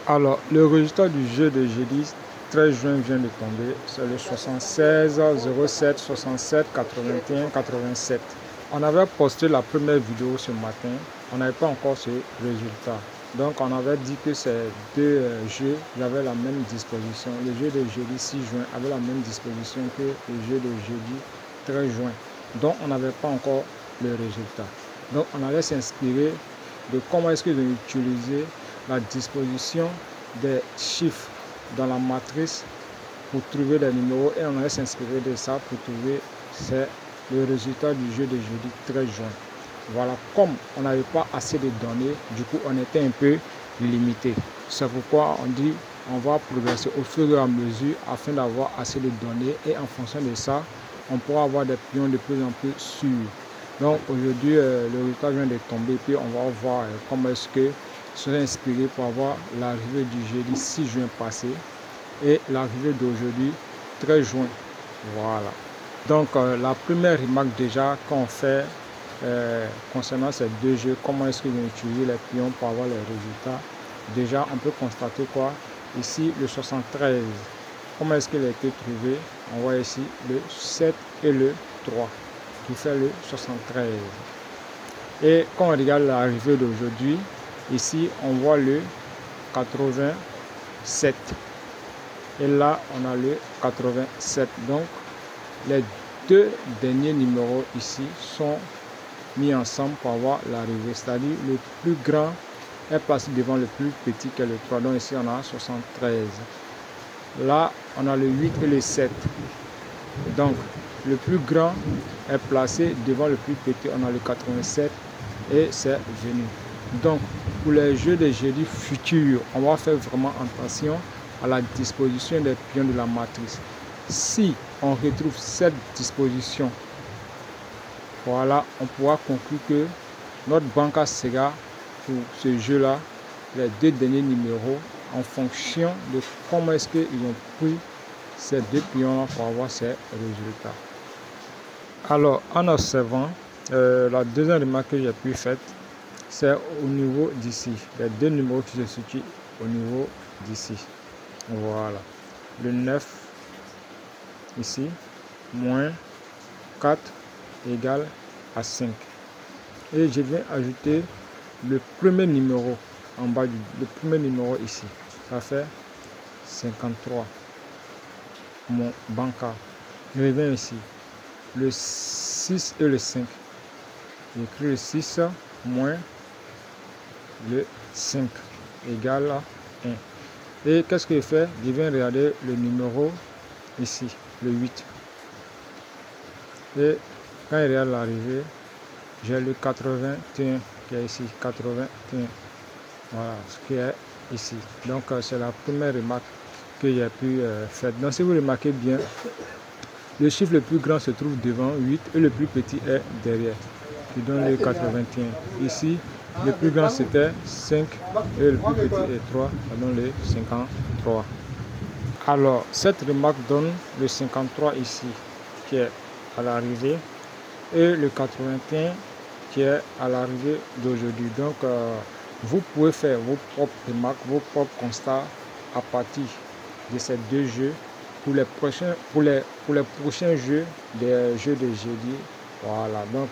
Alors, le résultat du jeu de jeudi 13 juin vient de tomber. C'est le 76 07 67 81 87. On avait posté la première vidéo ce matin. On n'avait pas encore ce résultat. Donc, on avait dit que ces deux jeux avaient la même disposition. Le jeu de jeudi 6 juin avait la même disposition que le jeu de jeudi 13 juin. Donc, on n'avait pas encore le résultat. Donc, on allait s'inspirer de comment est-ce qu'ils ont utilisé la disposition des chiffres dans la matrice pour trouver les numéros, et on allait s'inspirer de ça pour trouver le résultat du jeu de jeudi 13 juin. Voilà, comme on n'avait pas assez de données, du coup on était un peu limité. C'est pourquoi on dit on va progresser au fur et à mesure afin d'avoir assez de données, et en fonction de ça, on pourra avoir des pions de plus en plus sûrs. Donc aujourd'hui, le résultat vient de tomber, puis on va voir comment est-ce que serait inspiré pour avoir l'arrivée du jeudi 6 juin passé et l'arrivée d'aujourd'hui 13 juin. Voilà. Donc la première remarque déjà qu'on fait concernant ces deux jeux, comment est-ce qu'ils ont utilisé les pions pour avoir les résultats. Déjà on peut constater quoi? Ici le 73. Comment est-ce qu'il a été trouvé? On voit ici le 7 et le 3 qui fait le 73. Et quand on regarde l'arrivée d'aujourd'hui, ici on voit le 87 et là on a le 87. Donc les deux derniers numéros ici sont mis ensemble pour avoir l'arrivée, c'est-à-dire le plus grand est placé devant le plus petit qui est le 3. Donc ici on a 73. Là on a le 8 et le 7. Donc le plus grand est placé devant le plus petit, on a le 87 et c'est venu. Donc pour les jeux de jeudi futurs, on va faire vraiment attention à la disposition des pions de la matrice. Si on retrouve cette disposition, voilà, on pourra conclure que notre banca sera pour ce jeu-là les deux derniers numéros en fonction de comment est-ce qu'ils ont pris ces deux pions pour avoir ces résultats. Alors, en observant, la deuxième remarque que j'ai pu faire, c'est au niveau d'ici. Les deux numéros qui se situent au niveau d'ici. Voilà. Le 9, ici, moins 4 égale à 5. Et je viens ajouter le premier numéro en bas, le premier numéro ici. Ça fait 53. Mon banca. Je reviens ici. Le 6 et le 5. J'écris le 6 moins le 5 égale à 1. Et qu'est-ce que je fais? Je viens regarder le numéro ici, le 8. Et quand il regarde l'arrivée, j'ai le 81 qui est ici, 81. Voilà, ce qui est ici. Donc c'est la première remarque que j'ai pu faire. Donc si vous remarquez bien, le chiffre le plus grand se trouve devant 8 et le plus petit est derrière, qui donne le 81. Ici, le plus grand c'était 5 et le plus petit est 3, ça donne le 53. Alors, cette remarque donne le 53 ici, qui est à l'arrivée, et le 81 qui est à l'arrivée d'aujourd'hui. Donc, vous pouvez faire vos propres remarques, vos propres constats à partir de ces deux jeux pour les prochains jeux des jeux de jeudi. Voilà, donc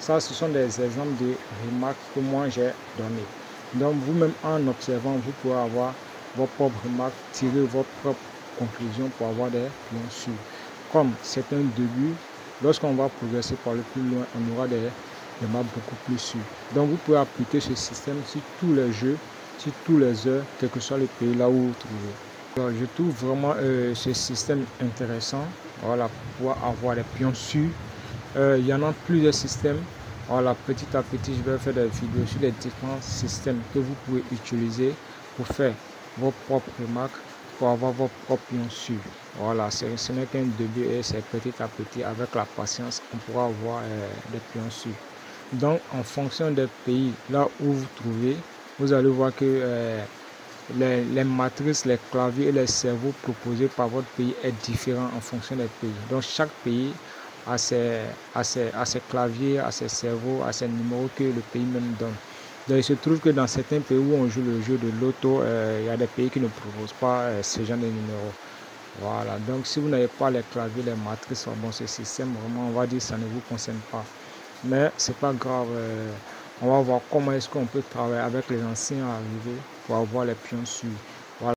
ça ce sont des exemples de remarques que moi j'ai données. Donc vous-même en observant, vous pouvez avoir vos propres remarques, tirer vos propres conclusions pour avoir des pions sûrs. Comme c'est un début, lorsqu'on va progresser par le plus loin, on aura des remarques beaucoup plus sûres. Donc vous pouvez appliquer ce système sur tous les jeux, sur tous les heures, quel que soit le pays là où vous vous trouvez. Alors, je trouve vraiment ce système intéressant, voilà, pour pouvoir avoir des pions sûrs. Il y en a plusieurs systèmes. Voilà, petit à petit, je vais faire des vidéos sur les différents systèmes que vous pouvez utiliser pour faire vos propres remarques, pour avoir vos propres pions sûrs. Voilà, ce n'est qu'un début et c'est petit à petit, avec la patience, on pourra avoir des pions sûrs. Donc, en fonction des pays là où vous trouvez, vous allez voir que les matrices, les claviers et les cerveaux proposés par votre pays est différent en fonction des pays. Donc chaque pays a ses claviers, a ses cerveaux, a ses numéros que le pays même donne. Donc il se trouve que dans certains pays où on joue le jeu de l'auto, il y a des pays qui ne proposent pas ce genre de numéros. Voilà, donc si vous n'avez pas les claviers, les matrices, bon, ce système, vraiment, on va dire ça ne vous concerne pas. Mais c'est pas grave, on va voir comment est-ce qu'on peut travailler avec les anciens arrivés pour avoir les pions sûrs.